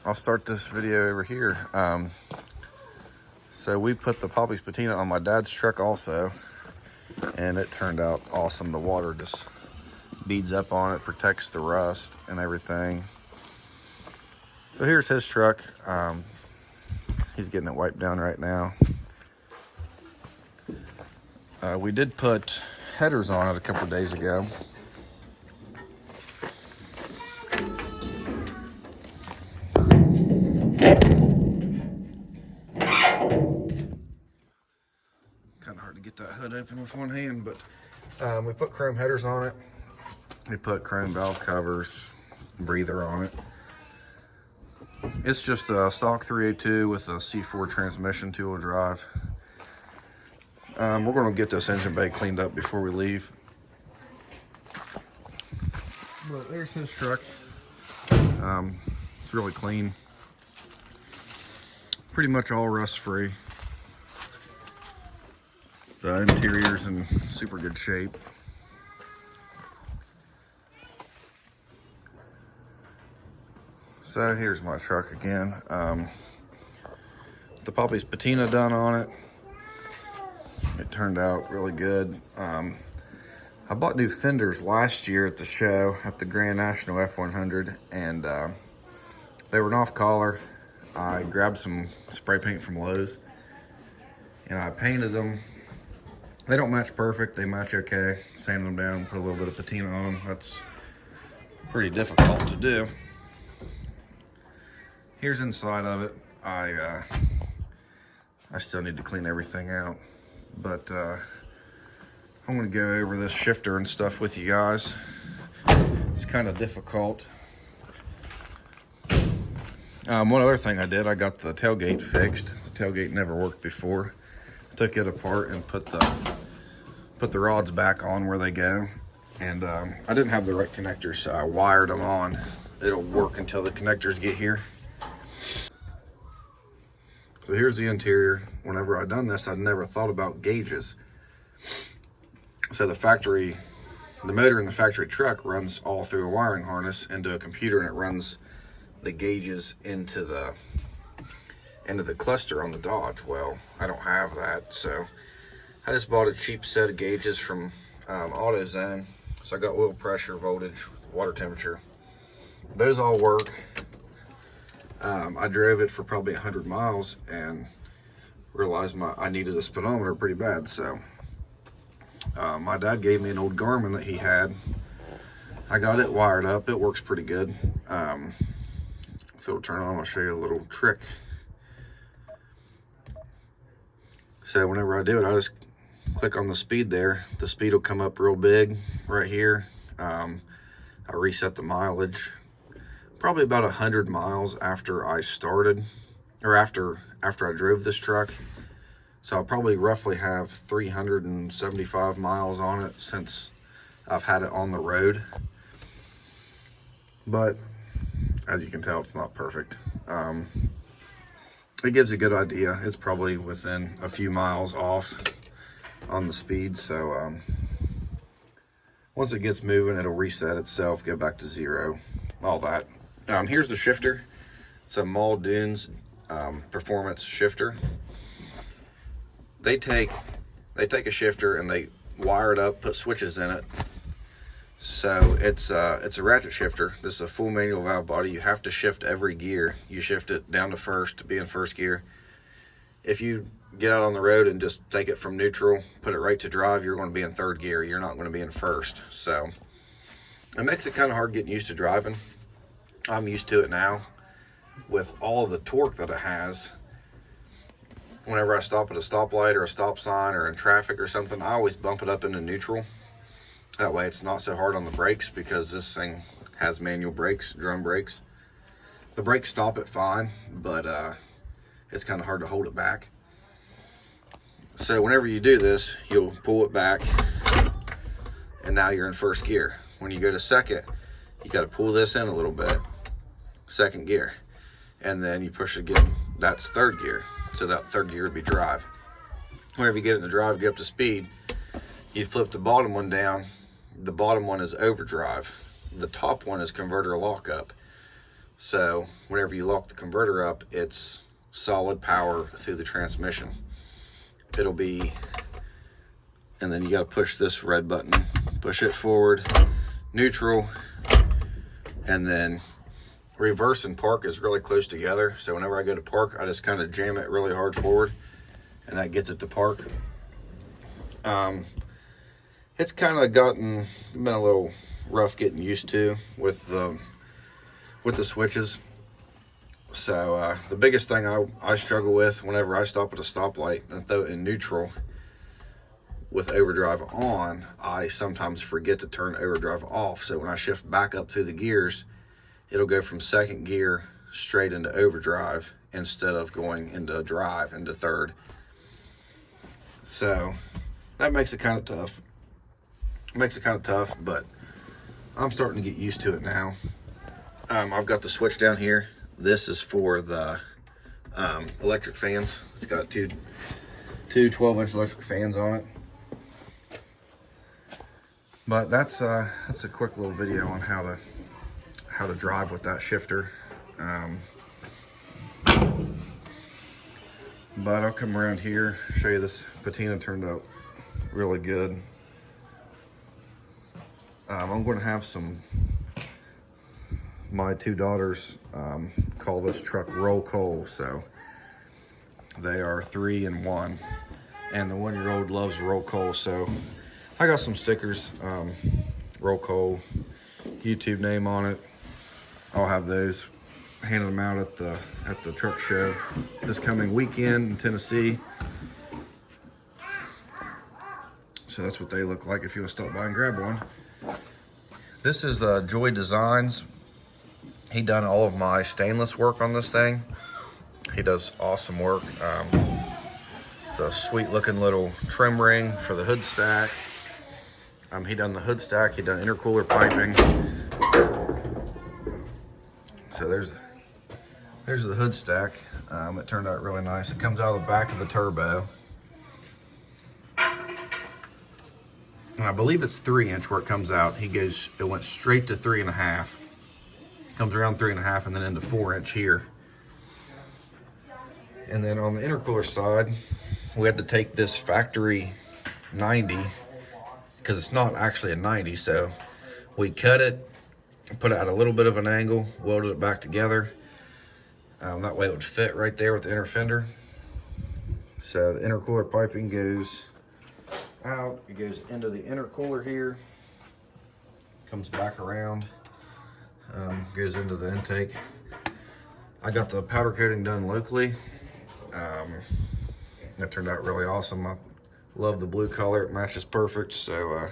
I'll start this video over here. So we put the Poppy's patina on my dad's truck also, and it turned out awesome. The water just beads up on it, protects the rust and everything. So here's his truck. He's getting it wiped down right now. We did put headers on it a couple days ago. Kind of hard to get that hood open with one hand, but we put chrome headers on it. We put chrome valve covers, breather on it. It's just a stock 302 with a C4 transmission, 2-wheel drive. We're going to get this engine bay cleaned up before we leave. But there's his truck. It's really clean. Pretty much all rust free. The interior's in super good shape. So here's my truck again. The Poppy's patina done on it. It turned out really good. I bought new fenders last year at the show, at the Grand National F-100, and they were an off color. I grabbed some spray paint from Lowe's and I painted them. They don't match perfect, they match okay. Sanded them down, put a little bit of patina on them. That's pretty difficult to do. Here's inside of it. I still need to clean everything out, but I'm gonna go over this shifter and stuff with you guys. It's kind of difficult. One other thing I did, I got the tailgate fixed. The tailgate never worked before. Took it apart and put the rods back on where they go. And I didn't have the right connectors, so I wired them on. It'll work until the connectors get here. So here's the interior. Whenever I done this, I'd never thought about gauges. So the motor in the factory truck runs all through a wiring harness into a computer, and it runs the gauges into the cluster on the Dodge. Well, I don't have that, so I just bought a cheap set of gauges from AutoZone. So I got oil pressure, voltage, water temperature. Those all work. I drove it for probably 100 miles and realized I needed a speedometer pretty bad. So my dad gave me an old Garmin that he had. I got it wired up. It works pretty good. If it'll turn on, I'll show you a little trick. So whenever I do it, I just click on the speed there. The speed will come up real big right here. I reset the mileage. Probably about 100 miles after I started, or after I drove this truck. So I'll probably roughly have 375 miles on it since I've had it on the road. But as you can tell, it's not perfect. It gives a good idea. It's probably within a few miles off on the speed. So once it gets moving, it'll reset itself, go back to zero, all that. Here's the shifter. It's a muldoons performance shifter. They take a shifter and they wire it up, put switches in it. So it's a ratchet shifter. This is a full manual valve body. You have to shift every gear. You shift it down to first to be in first gear. If you get out on the road and just take it from neutral, put it right to drive, you're going to be in third gear. You're not going to be in first. So it makes it kind of hard getting used to driving. I'm used to it now with all of the torque that it has. Whenever I stop at a stoplight or a stop sign or in traffic or something, I always bump it up into neutral. That way it's not so hard on the brakes, because this thing has manual brakes, drum brakes. The brakes stop it fine, but it's kind of hard to hold it back. So whenever you do this, you'll pull it back and now you're in first gear. When you go to second, you got to pull this in a little bit, second gear, and then you push again. That's third gear. So that third gear would be drive. Whenever you get into drive, get up to speed, you flip the bottom one down. The bottom one is overdrive. The top one is converter lockup. So whenever you lock the converter up, it's solid power through the transmission. It'll be, and then you got to push this red button, push it forward, neutral, and then reverse and park is really close together. So whenever I go to park, I just kind of jam it really hard forward, and that gets it to park. It's kind of been a little rough getting used to with the switches. So the biggest thing I struggle with whenever I stop at a stoplight and throw it in neutral with overdrive on, I sometimes forget to turn overdrive off. So when I shift back up through the gears, it'll go from second gear straight into overdrive instead of going into drive, into third. So that makes it kind of tough. But I'm starting to get used to it now. I've got the switch down here. This is for the electric fans. It's got two 12-inch electric fans on it. But that's a quick little video on how to drive with that shifter. But I'll come around here, show you this patina turned out really good. I'm going to have my two daughters call this truck Roll Coal. So they are 3 and 1, and the 1-year-old loves Roll Coal. So I got some stickers, Roll Coal, YouTube name on it. I'll have those, handing them out at the truck show this coming weekend in Tennessee. So that's what they look like if you want to stop by and grab one. This is Joy Designs. He done all of my stainless work on this thing. He does awesome work. It's a sweet looking little trim ring for the hood stack. He done the hood stack. He done intercooler piping. So there's the hood stack. It turned out really nice. It comes out of the back of the turbo. And I believe it's 3-inch where it comes out. It went straight to 3.5. Comes around 3.5 and then into 4-inch here. And then on the intercooler side, we had to take this factory 90, because it's not actually a 90. So we cut it, put it at a little bit of an angle, welded it back together. That way it would fit right there with the inner fender. So the intercooler piping goes out, it goes into the intercooler here, comes back around, goes into the intake. I got the powder coating done locally. That turned out really awesome. I love the blue color, it matches perfect. So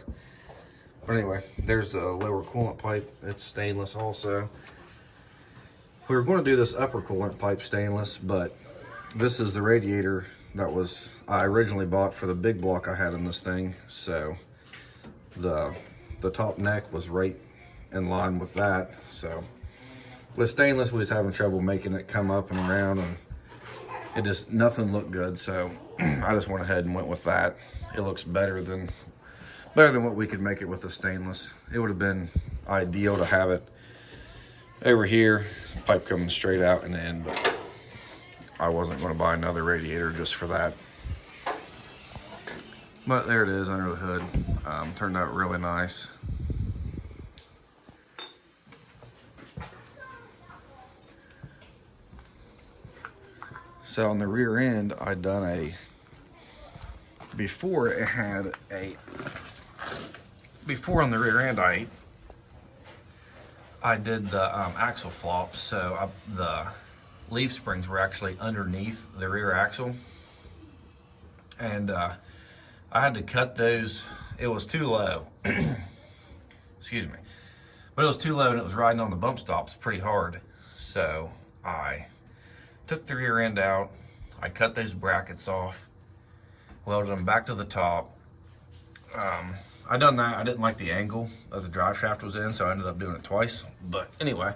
but anyway, there's the lower coolant pipe. It's stainless also. We were going to do this upper coolant pipe stainless, but this is the radiator that I originally bought for the big block I had in this thing. So the top neck was right in line with that. So with stainless, we was having trouble making it come up and around, and nothing looked good. So I just went ahead and went with that. It looks better than what we could make it with the stainless. It would have been ideal to have it over here, pipe coming straight out and in, but I wasn't going to buy another radiator just for that. But there it is under the hood. Turned out really nice. So on the rear end, I'd done before on the rear end, I did the axle flop. So the leaf springs were actually underneath the rear axle, and I had to cut those. It was too low. Excuse me, but it was too low, and it was riding on the bump stops pretty hard. So I took the rear end out. I cut those brackets off, welded them back to the top. I done that. I didn't like the angle that the drive shaft was in, so I ended up doing it twice. But anyway,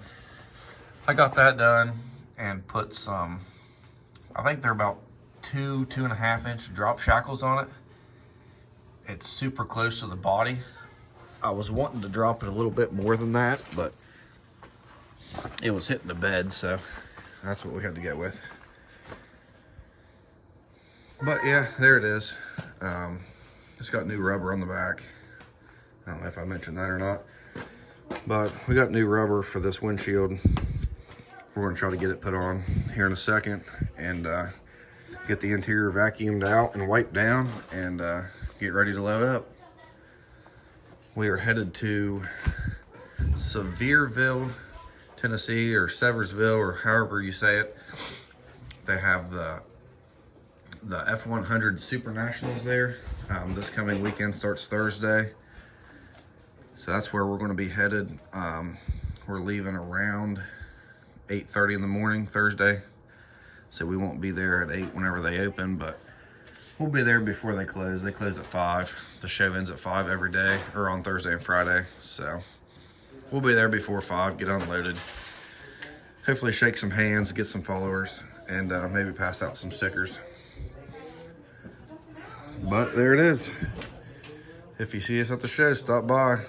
I got that done and put some, I think they're about 2.5-inch drop shackles on it. It's super close to the body. I was wanting to drop it a little bit more than that, but it was hitting the bed, so that's what we had to go with. But yeah, there it is. It's got new rubber on the back. I don't know if I mentioned that or not, but we got new rubber for this windshield. We're going to try to get it put on here in a second and get the interior vacuumed out and wiped down and get ready to load up. We are headed to Sevierville, Tennessee, or Seversville, or however you say it. They have the F-100 Supernationals there. This coming weekend starts Thursday. So that's where we're going to be headed. We're leaving around 8:30 in the morning Thursday. So we won't be there at 8 whenever they open, but we'll be there before they close. They close at 5. The show ends at 5 every day, or on Thursday and Friday. So we'll be there before 5, get unloaded. Hopefully shake some hands, get some followers, and maybe pass out some stickers. But there it is. If you see us at the show, stop by.